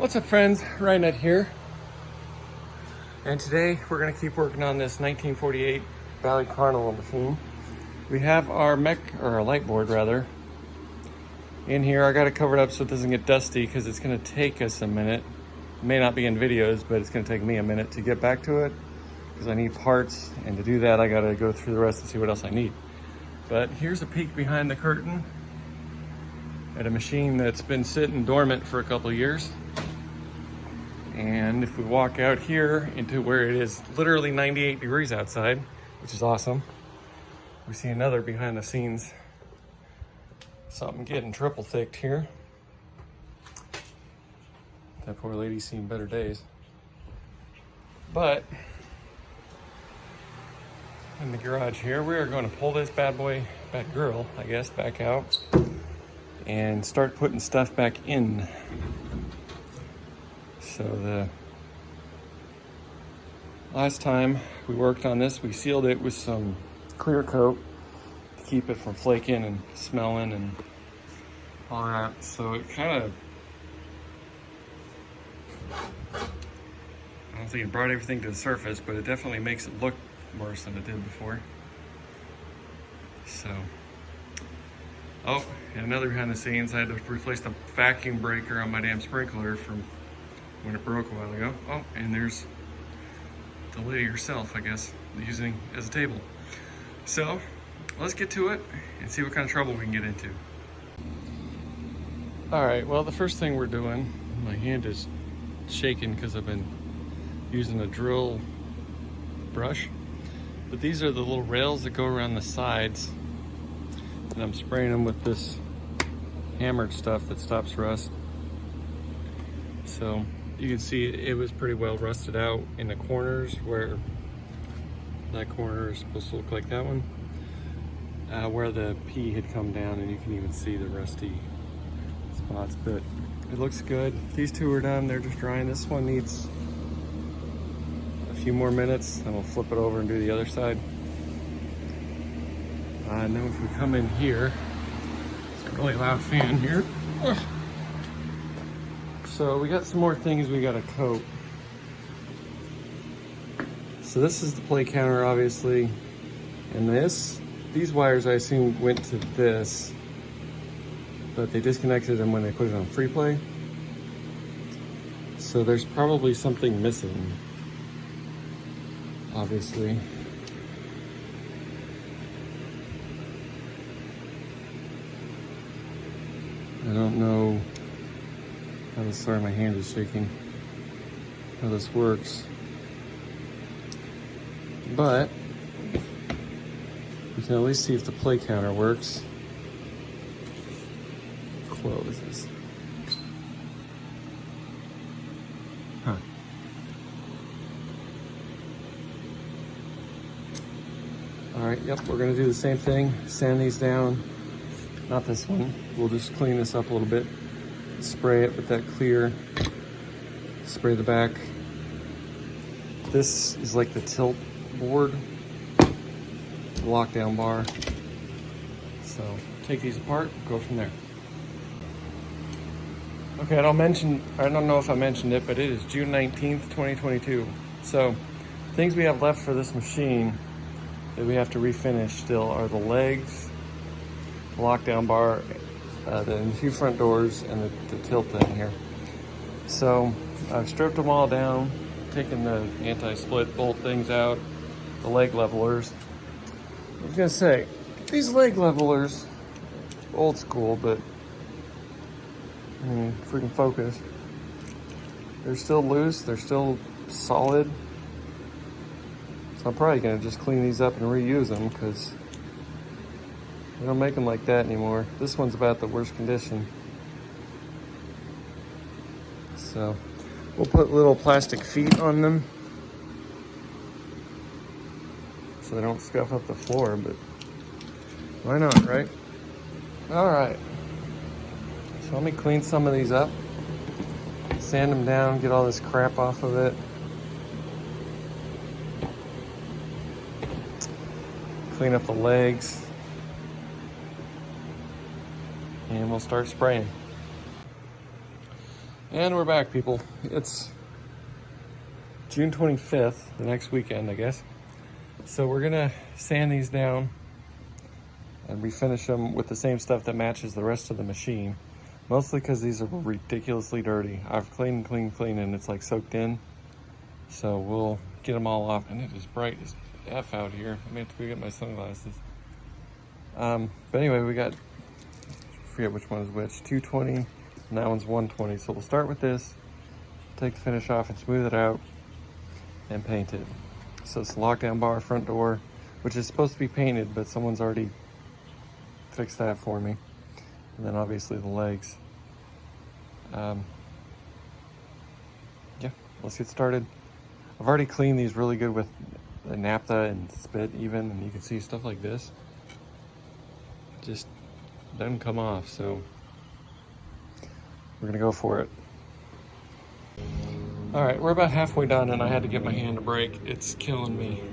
What's up, friends? Ryan here, and today we're going to keep working on this 1948 Bally Carnival machine. We have our light board rather, in here. I got it covered up so it doesn't get dusty because it's going to take us a minute. It may not be in videos, but it's going to take me a minute to get back to it because I need parts, and to do that I got to go through the rest and see what else I need. But here's a peek behind the curtain at a machine that's been sitting dormant for a couple of years. And if we walk out here into where it is literally 98 degrees outside, which is awesome, we see another behind the scenes, something getting triple thicked here. That poor lady's seen better days. But in the garage here, we are going to pull this bad girl, I guess, back out and start putting stuff back in. So the last time we worked on this, we sealed it with some clear coat to keep it from flaking and smelling and all that. So it kind of, I don't think it brought everything to the surface, but it definitely makes it look worse than it did before. So, oh, and another behind the scenes, I had to replace the vacuum breaker on my damn sprinkler from when it broke a while ago. Oh, and there's the lady herself, I guess, using it as a table. So let's get to it and see what kind of trouble we can get into. All right, well, the first thing we're doing, my hand is shaking because I've been using a drill brush, but these are the little rails that go around the sides, and I'm spraying them with this hammered stuff that stops rust. So you can see it was pretty well rusted out in the corners, where that corner is supposed to look like that one, where the P had come down, and you can even see the rusty spots, but it looks good. These two are done, they're just drying. This one needs a few more minutes, and we'll flip it over and do the other side. And then if we come in here, it's a really loud fan here. Ugh. So we got some more things we gotta coat. So this is the play counter, obviously, and these wires I assume went to this, but they disconnected them when they put it on free play. So there's probably something missing, obviously. I don't know how this, sorry, my hand is shaking, how this works. But we can at least see if the play counter works. Close this. Huh. All right, yep, we're gonna do the same thing. Sand these down. Not this one. We'll just clean this up a little bit. Spray it with that clear. Spray the back. This is like the tilt board, the lockdown bar. So take these apart, go from there. Okay, I don't know if I mentioned it, but it is June 19th, 2022. So things we have left for this machine that we have to refinish still are the legs, the lockdown bar, the two front doors, and the tilt thing here. So I've stripped them all down, taken the anti-split bolt things out, the leg levelers. I was gonna say, these leg levelers, old school, but I mean, if we can focus, they're still loose, they're still solid. So I'm probably gonna just clean these up and reuse them because they don't make them like that anymore. This one's about the worst condition. So we'll put little plastic feet on them so they don't scuff up the floor, but why not, right? All right. So let me clean some of these up, sand them down, get all this crap off of it. Clean up the legs. And we'll start spraying. And we're back, people. It's June 25th, the next weekend, I guess. So we're gonna sand these down and refinish them with the same stuff that matches the rest of the machine. Mostly because these are ridiculously dirty. I've cleaned, and it's like soaked in. So we'll get them all off. And it is bright as F out here. I may have to go get my sunglasses. But anyway, we got, I forget which one is which, 220. And that one's 120. So we'll start with this, take the finish off and smooth it out and paint it. So it's the lockdown bar, front door, which is supposed to be painted, but someone's already fixed that for me. And then obviously the legs. Yeah, let's get started. I've already cleaned these really good with the naphtha and spit even, and you can see stuff like this just doesn't come off, so we're gonna go for it. All right, we're about halfway done and I had to get my hand a break. It's killing me.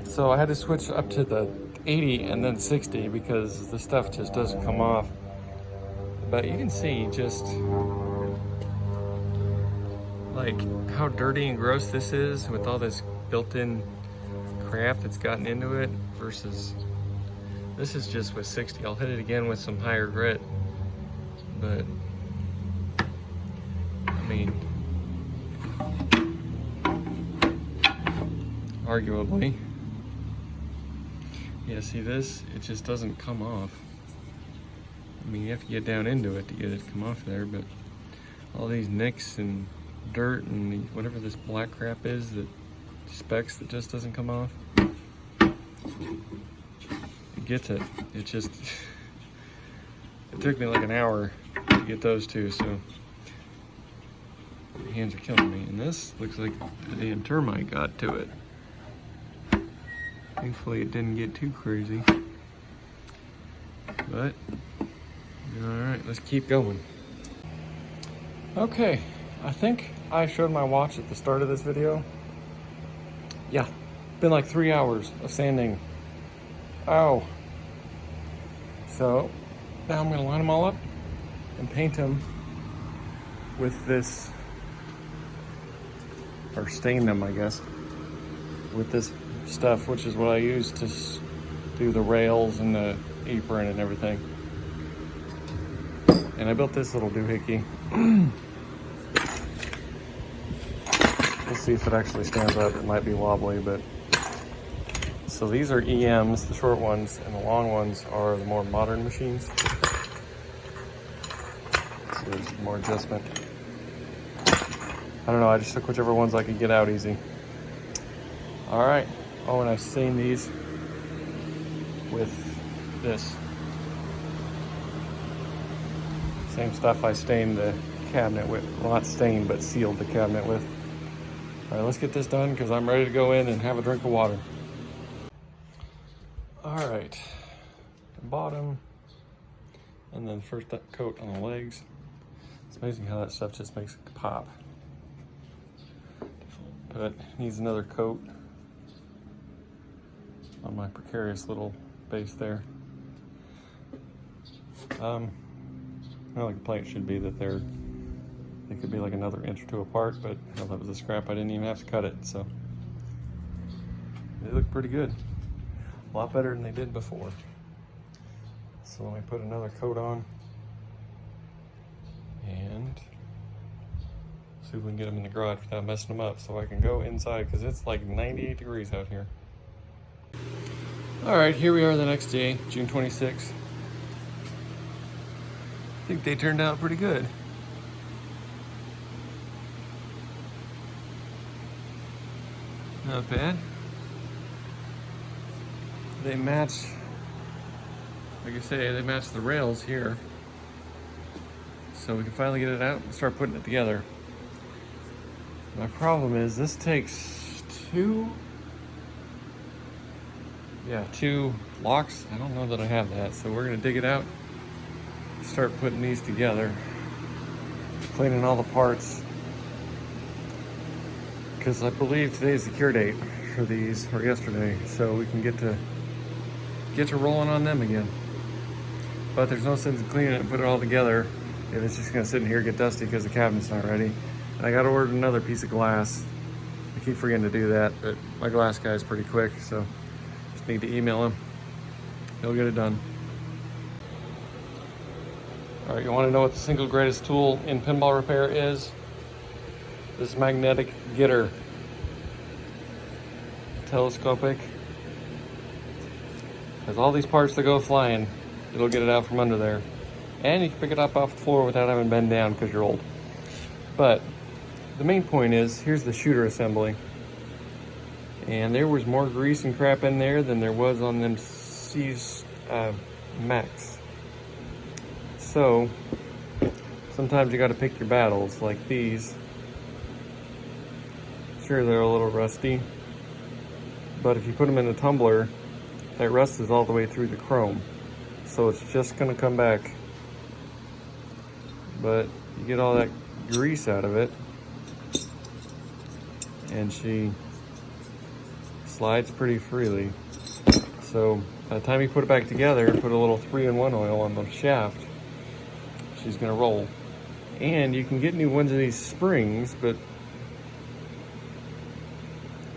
So I had to switch up to the 80 and then 60 because the stuff just doesn't come off. But you can see just like how dirty and gross this is with all this built-in crap that's gotten into it versus this is just with 60. I'll hit it again with some higher grit, but I mean, arguably, yeah, see this? It just doesn't come off. I mean, you have to get down into it to get it to come off there, but all these nicks and dirt and whatever this black crap is, that specks that just doesn't come off. It gets it. It just, it took me like an hour to get those two, so my hands are killing me. And this looks like the damn termite got to it. Thankfully it didn't get too crazy. But, alright, let's keep going. Okay, I think I showed my watch at the start of this video. Yeah, been like 3 hours of sanding. Oh. So, now I'm gonna line them all up and paint them with this, or stain them, I guess, with this stuff, which is what I use to do the rails and the apron and everything. And I built this little doohickey. We'll see if it actually stands up. It might be wobbly, but so these are EMs, the short ones, and the long ones are the more modern machines. So there's more adjustment. I don't know, I just took whichever ones I could get out easy. All right. Oh, and I stained these with this. Same stuff I stained the cabinet with. Well, not stained, but sealed the cabinet with. All right, let's get this done because I'm ready to go in and have a drink of water. All right, the bottom, and then first coat on the legs. It's amazing how that stuff just makes it pop. But it needs another coat on my precarious little base there. My only complaint should be that they could be like another inch or two apart, but hell, that was a scrap. I didn't even have to cut it, so they look pretty good. A lot better than they did before. So let me put another coat on and see if we can get them in the garage without messing them up so I can go inside because it's like 98 degrees out here. All right, here we are the next day, June 26th. I think they turned out pretty good. Not bad. They match, like I say, they match the rails here. So we can finally get it out and start putting it together. My problem is this takes two locks. I don't know that I have that, so we're gonna dig it out, start putting these together, cleaning all the parts, because I believe today's the cure date for these, or yesterday, so we can get to rolling on them again. But there's no sense in cleaning it and put it all together if it's just gonna sit in here and get dusty because the cabinet's not ready. And I gotta order another piece of glass. I keep forgetting to do that, but my glass guy is pretty quick, so just need to email him. He'll get it done. All right, you wanna know what the single greatest tool in pinball repair is? This magnetic getter. Telescopic. Has all these parts that go flying. It'll get it out from under there. And you can pick it up off the floor without having to bend down because you're old. But the main point is, here's the shooter assembly. And there was more grease and crap in there than there was on them C's Max. So, sometimes you gotta pick your battles, like these. Sure, they're a little rusty, but if you put them in a tumbler, that rust is all the way through the chrome. So it's just gonna come back. But you get all that grease out of it, and she slides pretty freely. So by the time you put it back together and put a little 3-in-1 oil on the shaft, she's gonna roll. And you can get new ones of these springs, but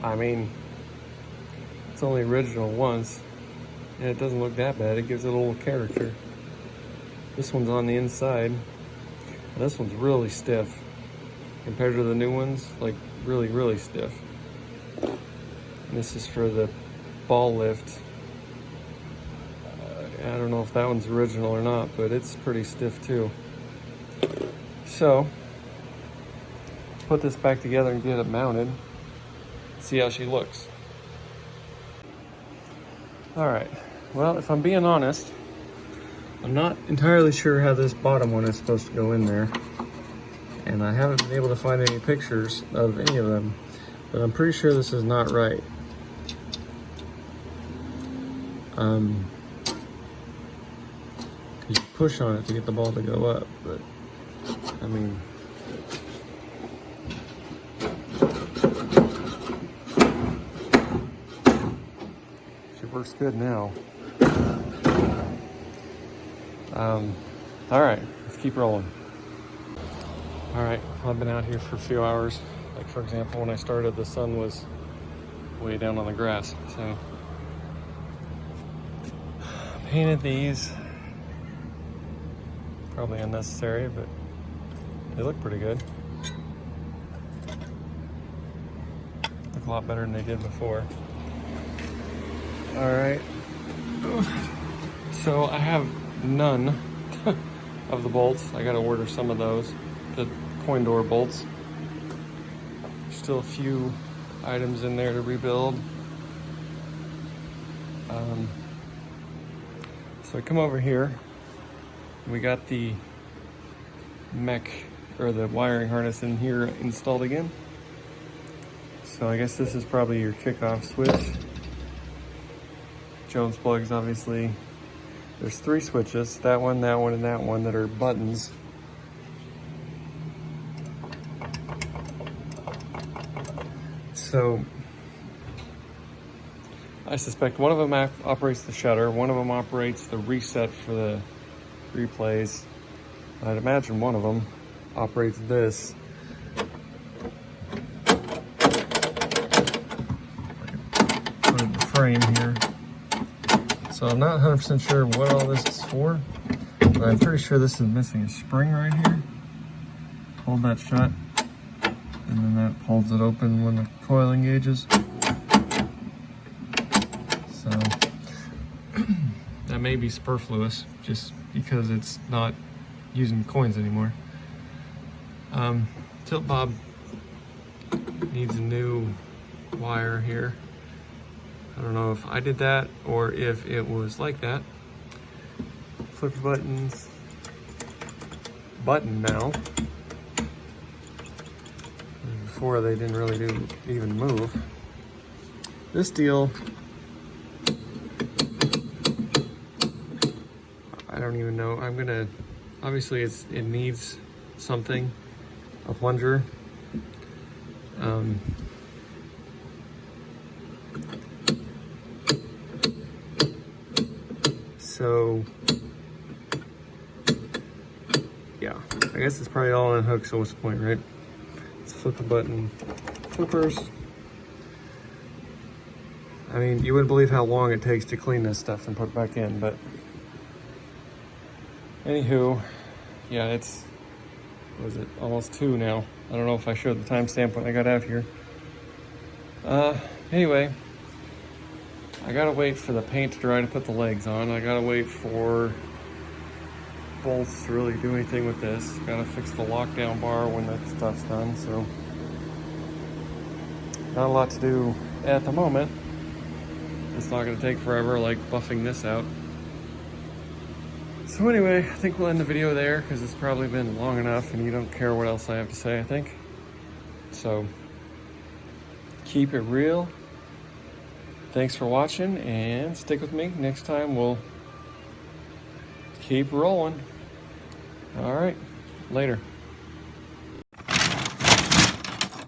I mean, it's only original once, and it doesn't look that bad. It gives it a little character. This one's on the inside. This one's really stiff compared to the new ones, like really, really stiff. And this is for the ball lift. I don't know if that one's original or not, but it's pretty stiff too. So, put this back together and get it mounted. See how she looks. All right, well, if I'm being honest, I'm not entirely sure how this bottom one is supposed to go in there, and I haven't been able to find any pictures of any of them, but I'm pretty sure this is not right. You push on it to get the ball to go up, but I mean, she works good now. All right, let's keep rolling. All right, I've been out here for a few hours. Like for example, when I started, the sun was way down on the grass. So painted these, probably unnecessary, but they look pretty good. Look a lot better than they did before. All right, so I have none of the bolts. I gotta order some of those, the coin door bolts. Still a few items in there to rebuild. So I come over here, we got the mech, or the wiring harness in here installed again. So I guess this is probably your kickoff switch. Jones plugs, obviously. There's 3 switches, that one, and that one, that are buttons. So I suspect one of them operates the shutter, one of them operates the reset for the replays. I'd imagine one of them operates this. Put it in the frame here. So I'm not 100% sure what all this is for, but I'm pretty sure this is missing a spring right here. Hold that shut, and then that holds it open when the coil engages. So that may be superfluous just because it's not using coins anymore. Tilt bob needs a new wire here. I don't know if I did that or if it was like that. Flip buttons, button now. Before they didn't really even move. This deal, I don't even know. I'm gonna, obviously it needs something, a plunger. So yeah, I guess it's probably all on hook, so what's the point, right? Let's flip the button. Flippers. I mean, you wouldn't believe how long it takes to clean this stuff and put it back in, but anywho, yeah, it's, what is it, almost 2 now. I don't know if I showed the timestamp when I got out here. Anyway, I gotta wait for the paint to dry to put the legs on. I gotta wait for bolts to really do anything with this. Gotta fix the lockdown bar when that stuff's done, so not a lot to do at the moment. It's not gonna take forever, like buffing this out. So anyway, I think we'll end the video there because it's probably been long enough and you don't care what else I have to say, I think. So keep it real. Thanks for watching and stick with me. Next time we'll keep rolling. All right, later.